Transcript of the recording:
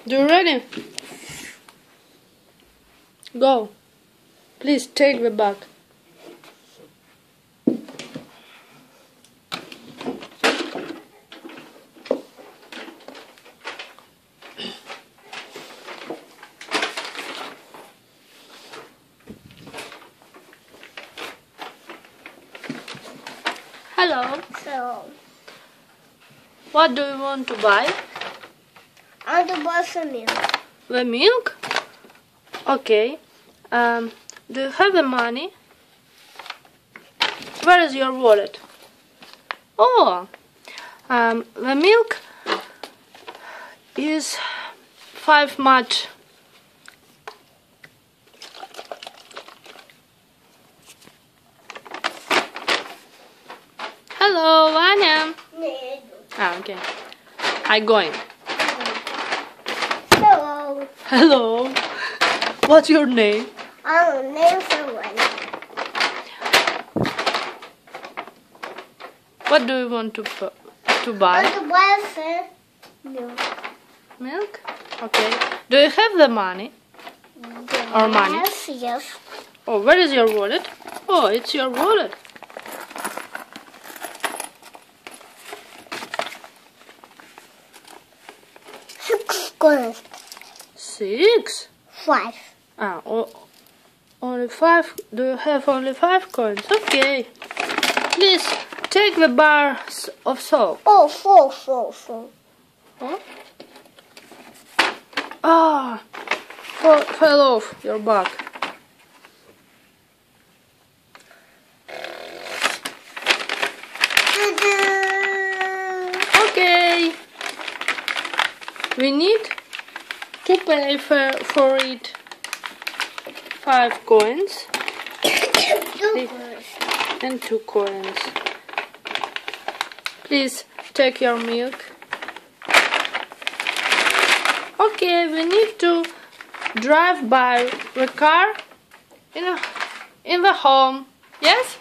You ready? Go. Please take the bag. Hello. So, What do you want to buy? I want to buy some milk. The milk? Okay. Do you have the money? Where is your wallet? Oh, the milk is 5 much. Hello, Anya. Okay. I'm going. Hello. Hello. What's your name? I'm Nancy. What do you want to I buy? want to buy some milk. Milk? Okay. Do you have the money? Or money? Yes, yes. Oh, where is your wallet? Oh, it's your wallet. Six coins. 6? 5. Only 5? Do you have only 5 coins? Okay. Please take the bars of soap. Oh, 4. Huh? Ah, fell off your bag. Okay. We need to pay for it 5 coins and 2 coins. Please take your milk. Okay, we need to drive by the car in the home. Yes?